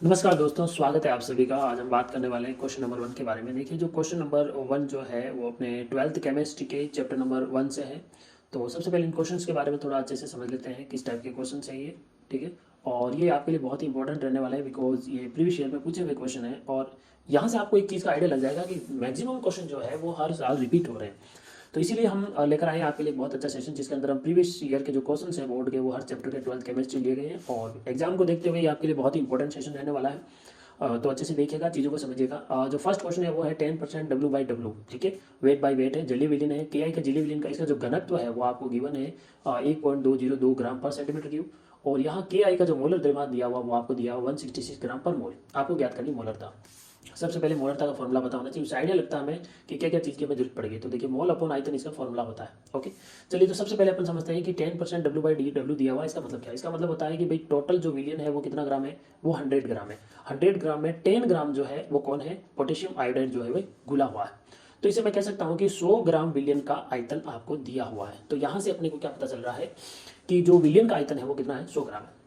नमस्कार दोस्तों, स्वागत है आप सभी का। आज हम बात करने वाले हैं क्वेश्चन नंबर 1 के बारे में। देखिए, जो क्वेश्चन नंबर 1 जो है वो अपने 12th केमिस्ट्री के चैप्टर नंबर 1 से है। तो सबसे पहले इन क्वेश्चंस के बारे में थोड़ा अच्छे से समझ लेते हैं, किस टाइप के क्वेश्चन है ये। ठीक है, और ये आपके लिए बहुत ही इंपॉर्टेंट रहने वाला है, बिकॉज ये प्रीवियस ईयर में पूछे हुए क्वेश्चन है और यहाँ से आपको एक चीज़ का आइडिया लग जाएगा कि मैक्सिमम क्वेश्चन जो है वो हर साल रिपीट हो रहे हैं। तो इसीलिए हम लेकर आए हैं आपके लिए एक बहुत अच्छा सेशन, जिसके अंदर हम प्रीवियस ईयर के जो क्वेश्चन हैं बोर्ड के, वो हर चैप्टर के 12th केमिस्ट्री लिए गए हैं और एग्जाम को देखते हुए ये आपके लिए बहुत ही इंपॉर्टेंट सेशन रहने वाला है। तो अच्छे से देखिएगा, चीज़ों को समझिएगा। जो फर्स्ट क्वेश्चन है वो है 10% W/W। ठीक है, वेट बाय वेट है, जली विलीन है। के आई का जली विलीन का इसका जो घनत्व है वो आपको गिवन है 1.202 ग्राम पर सेंटीमीटर क्यूब। और यहाँ के आई का जो मोलर द्रव्यमान दिया हुआ वो आपको दिया हुआ 166 ग्राम पर मोल। आपको ज्ञात करनी मोलरता। सबसे पहले मोलरता का फॉर्मूला पता होना चाहिए, उससे आइडिया लगता है हमें कि क्या क्या चीज़ की हमें जरूरत पड़ेगी। तो देखिए, मोल अपॉन आयतन इसका फॉर्मूला होता है। ओके, चलिए तो सबसे पहले अपन समझते हैं कि 10% W/W दिया हुआ है, इसका मतलब क्या है। इसका मतलब होता है कि भाई टोटल जो विलियन है वो कितना ग्राम है, वो 100 ग्राम है। 100 ग्राम में 10 ग्राम जो है वो कौन है, पोटेशियम आयोडाइड जो है वही घुला हुआ है। तो इसे मैं कह सकता हूँ कि 100 ग्राम विलियन का आयतन आपको दिया हुआ है। तो यहाँ से अपने को क्या पता चल रहा है कि जो विलियन का आयतन है वो कितना है, 100 ग्राम है।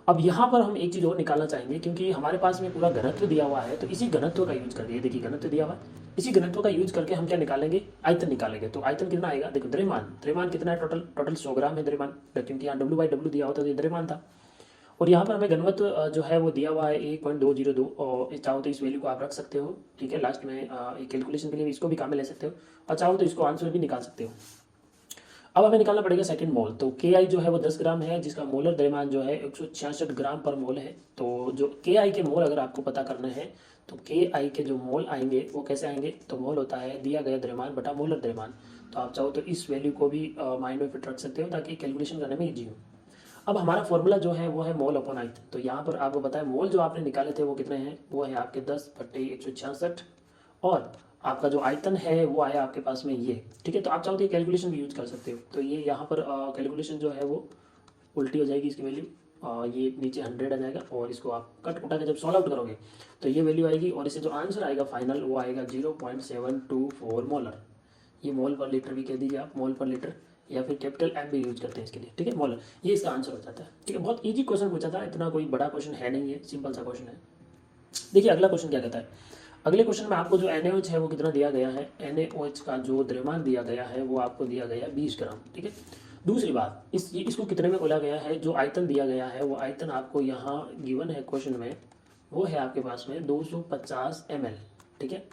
अब यहाँ पर हम एक चीज़ और निकालना चाहेंगे, क्योंकि हमारे पास में पूरा घनत्व दिया हुआ है, तो इसी घनत्व का यूज करके, देखिए घनत्व दिया हुआ है, इसी घनत्व का यूज करके हम क्या निकालेंगे, आयतन निकालेंगे। तो आयतन कितना आएगा, देखो द्रव्यमान, द्रव्यमान कितना है, टोटल टोटल 100 ग्राम है द्रव्यमान, क्योंकि यहाँ W/W दिया होता तो ये द्रव्यमान था। और यहाँ पर हमें घनत्व जो है वो दिया हुआ है 1.202, और चाहो तो इस वैल्यू को आप रख सकते हो। ठीक है, लास्ट में कैलकुलेशन के लिए इसको भी काम में ले सकते हो, और चाहो तो इसको आंसर भी निकाल सकते हो। अब हमें निकालना पड़ेगा सेकंड मोल। तो के आई जो है वो 10 ग्राम है, जिसका मोलर द्रव्यमान जो है 166 ग्राम पर मोल है। तो जो के आई के मोल अगर आपको पता करना है, तो के आई के जो मोल आएंगे वो कैसे आएंगे, तो मोल होता है दिया गया द्रव्यमान बटा मोलर द्रव्यमान। तो आप चाहो तो इस वैल्यू को भी माइंड में फिट रख सकते हो, ताकि कैलकुलेशन करने में ईजी हो। अब हमारा फॉर्मूला जो है वो है मोल अपॉन आयतन। तो यहाँ पर आपको बताया मोल जो आपने निकाले थे वो कितने हैं, वो है आपके 10/166, और आपका जो आयतन है वो आया आपके पास में ये। ठीक है, तो आप चाहो तो कैलकुलेशन भी यूज कर सकते हो। तो ये यहाँ पर कैलकुलेशन जो है वो उल्टी हो जाएगी, इसकी वैल्यू ये नीचे 100 आ जाएगा, और इसको आप कट कुटा के जब सॉल्व आउट करोगे तो ये वैल्यू आएगी, और इसे जो आंसर आएगा फाइनल वो आएगा 0.724 मोलर। ये मोल पर लीटर भी कह दीजिए आप, मोल पर लीटर, या फिर कैपिटल एम भी यूज करते हैं इसके लिए। ठीक है, मोलर, ये इसका आंसर हो जाता है। ठीक है, बहुत ईजी क्वेश्चन पूछा था, इतना कोई बड़ा क्वेश्चन है नहीं है, सिंपल सा क्वेश्चन है। देखिए अगला क्वेश्चन क्या कहता है। अगले क्वेश्चन में आपको जो NaOH है वो कितना दिया गया है, NaOH का जो द्रव्यमान दिया गया है वो आपको दिया गया है 20 ग्राम। ठीक है, दूसरी बात, इसको कितने में बोला गया है, जो आयतन दिया गया है वो आयतन आपको यहाँ गिवन है क्वेश्चन में, वो है आपके पास में 250 ml। ठीक है,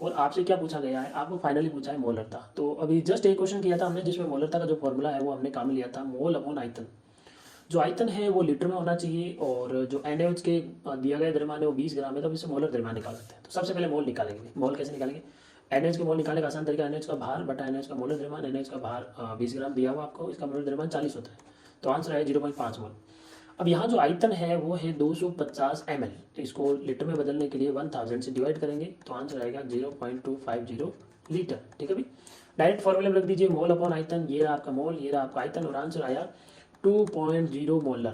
और आपसे क्या पूछा गया है, आपको फाइनली पूछा है मोलरता। तो अभी जस्ट एक क्वेश्चन किया था हमने, जिसमें मोलरता का जो फॉर्मूला है वो हमने काम में लिया था मोल अपॉन आयतन। जो आयतन है वो लीटर में होना चाहिए, और जो NaOH के दिया गया द्रव्यमान है वो 20 ग्राम है, तो इससे मोलर द्रव्यमान निकाल सकते हैं। तो सबसे पहले मोल निकालेंगे। मोल कैसे निकालेंगे, NaOH के मोल निकालने का आसान तरीका, NaOH का भार बटा NaOH का मोलर द्रव्यमान। NaOH का भार 20 ग्राम दिया हुआ आपको, इसका मोलर द्रव्यमान 40 होता है, तो आंसर है 0.5 मोल। अब यहाँ जो आयतन है वो है 250 ml, तो इसको लीटर में बदलने के लिए 1000 से डिवाइड करेंगे, तो आंसर आएगा 0.250 लीटर। ठीक है भाई, डायरेक्ट फॉर्मूले में रख दीजिए मोल अपॉन आयतन, ये रहा आपका मोल, ये रहा आपका आयतन, और आंसर आया 2.0 मोलर।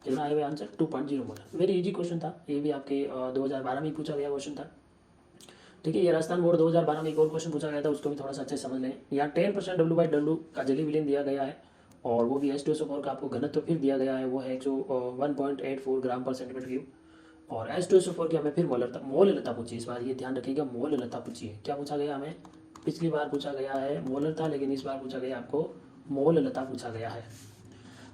कितना आया answer, 2.0 molar. Very easy question था, ये भी आपके 2012 में पूछा गया क्वेश्चन था। ठीक है, ये राजस्थान बोर्ड 2012 में एक और क्वेश्चन पूछा गया था, उसको भी थोड़ा सा अच्छे से समझ लें। यहाँ 10% W/W का जली विलीन दिया गया है, और वो भी H2SO4 का आपको घनत्व फिर दिया गया है, वो है जो 1.84 ग्राम पर सेंटीमीटर क्यूब। और H2SO4 की हमें फिर मोलरता पूछी, इस बार ये ध्यान रखिएगा, मोलरता पूछी है। क्या पूछा गया हमें, पिछली बार पूछा गया है मोलरता, लेकिन इस बार पूछा गया आपको मोलरता पूछा गया है।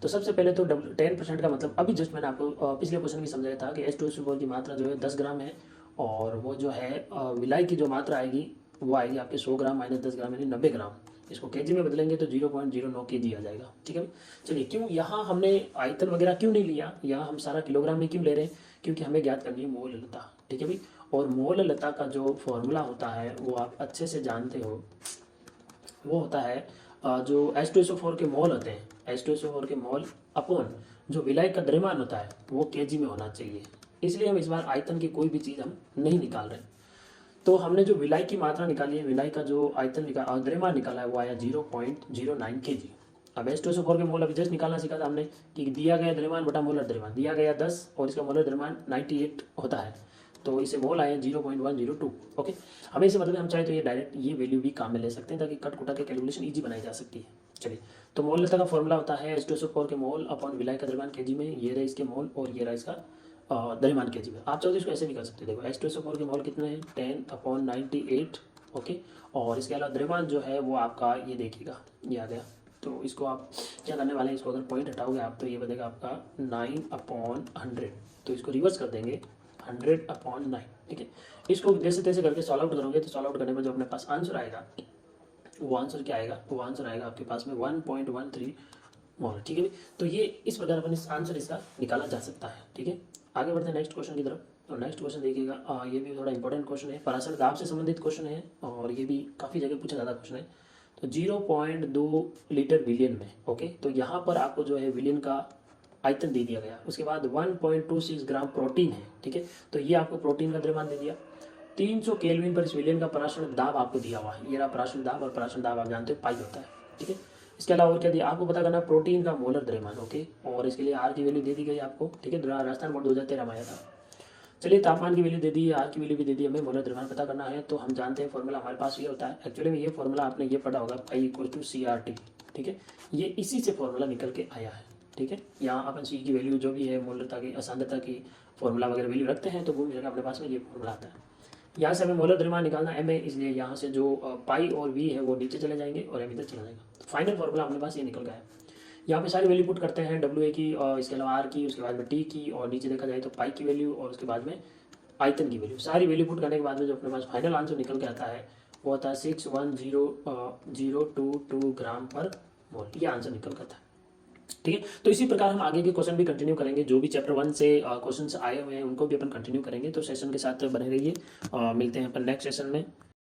तो सबसे पहले तो 10% का मतलब, अभी जस्ट मैंने आपको पिछले क्वेश्चन में समझाया था कि H2SO4 की मात्रा जो है 10 ग्राम है, और वो जो है विलाई की जो मात्रा आएगी वो आएगी आपके 100 ग्राम माइनस 10 ग्राम यानी 90 ग्राम। इसको केजी में बदलेंगे तो 0.09 केजी आ जाएगा। ठीक है, चलिए क्यों यहाँ हमने आयतन वगैरह क्यों नहीं लिया, यहाँ हम सारा किलोग्राम में क्यों ले रहे हैं, क्योंकि हमें ज्ञात करनी है मोललता। ठीक है भाई, और मोललता का जो फॉर्मूला होता है वो आप अच्छे से जानते हो, वो होता है जो H2SO4 के मोल होते हैं, H2SO4 के मोल अपॉन जो विलायक का द्रव्यमान होता है वो केजी में होना चाहिए। इसलिए हम इस बार आयतन की कोई भी चीज़ हम नहीं निकाल रहे। तो हमने जो विलाय की मात्रा निकाली है, विलाय का जो आयतन द्रव्यमान निकाला है वो आया 0.09 केजी। अब H2SO4 के मोल अभी जस्ट निकालना सीखा था हमने, कि दिया गया द्रव्यमान बटा मोलर द्रव्यमान, दिया गया 10 और इसका मोलर द्रव्यमान 98 होता है, तो इसे मोल आए 0.102। ओके, हमें इसे मतलब हम चाहे तो ये डायरेक्ट ये वैल्यू भी काम में ले सकते हैं, ताकि कट कुटा के कैलकुलेशन ईजी बनाई जा सकती है। चलिए, तो मोलता का फॉर्मूला होता है H2SO4 के मोल अपॉन विलाय का द्रव्यमान केजी में, ये रहा इसके मोल और ये रहा इसका द्रव्यमान केजी में। आप चाहो तो इसको ऐसे भी कर सकते हो। देखो H2SO4 के मोल कितने हैं 10/98, ओके। और इसके अलावा द्रव्यमान जो है वो आपका ये देखिएगा, ये आ गया। तो इसको आप क्या करने वाले हैं, इसको अगर पॉइंट हटाओगे आप तो ये बनेगा आपका 9/100। तो इसको रिवर्स कर देंगे 100/9, ठीक है। इसको जैसे तैसे करके सॉल्व आउट करोगे तो सॉल्व आउट करने पर जो अपने पास आंसर आएगा वो आंसर क्या आएगा, वो आंसर आएगा आपके पास में 1.13 मोल, ठीक है। तो ये इस प्रकार अपन इस आंसर इसका निकाला जा सकता है, ठीक है। आगे बढ़ते हैं नेक्स्ट क्वेश्चन की तरफ। तो नेक्स्ट क्वेश्चन देखिएगा, ये भी थोड़ा इंपॉर्टेंट क्वेश्चन है, पराशर दाब से संबंधित क्वेश्चन है और ये भी काफ़ी जगह पूछा जाता क्वेश्चन है। तो 0.2 लीटर विलियन में, ओके। तो यहाँ पर आपको जो है विलियन का आयतन दे दिया गया, उसके बाद 1.26 ग्राम प्रोटीन है, ठीक है। तो ये आपको प्रोटीन का द्रव्यमान दे दिया। 300 केल्विन पर इस विलियन का पराशर दाब आपको दिया हुआ है। ये रहा पराशर दाब, और पराशर दाब आप जानते हो पाई होता है, ठीक है। इसके अलावा और क्या दिया आपको पता करना, प्रोटीन का मोलर द्रव्यमान, ओके। और इसके लिए आर की वैल्यू दे दी गई आपको, ठीक है। राजस्थान बोर्ड 2013 में आया था। चलिए तापमान की वैल्यू दे दी है, आर की वैल्यू भी दे दी, हमें मोलर द्रव्यमान पता करना है। तो हम जानते हैं फॉर्मूला हमारे पास ये होता है। एक्चुअली में ये फॉर्मूला आपने ये पढ़ा होगा, I = CRT, ठीक है। ये इसी से फॉर्मूला निकल के आया है, ठीक है। यहाँ अपन सी की वैल्यू जो भी है मोलरता की, असांद्रता की फॉर्मूला वगैरह वैल्यू रखते हैं तो वो मिलेगा अपने पास में, ये फॉर्मूला आता है। यहाँ से हमें मोलर द्रव्यमान निकालना M है, इसलिए यहाँ से जो पाई और V है वो नीचे चले जाएंगे और M इधर चला जाएगा। तो फाइनल फॉर्मूला अपने पास ये निकल गया है। यहाँ पे सारी वैल्यू पुट करते हैं, WA की और इसके अलावा R की, उसके बाद में T की, और नीचे देखा जाए तो पाई की वैल्यू और उसके बाद में आयतन की वैल्यू। सारी वैल्यू पुट करने के बाद में जो अपने पास फाइनल आंसर निकल के आता है वो होता है 610,022 ग्राम पर मोल। ये आंसर निकल के आता है, ठीक है। तो इसी प्रकार हम आगे के क्वेश्चन भी कंटिन्यू करेंगे, जो भी चैप्टर 1 से क्वेश्चन आए हुए हैं उनको भी अपन कंटिन्यू करेंगे। तो सेशन के साथ बने रहिए, मिलते हैं अपन नेक्स्ट सेशन में।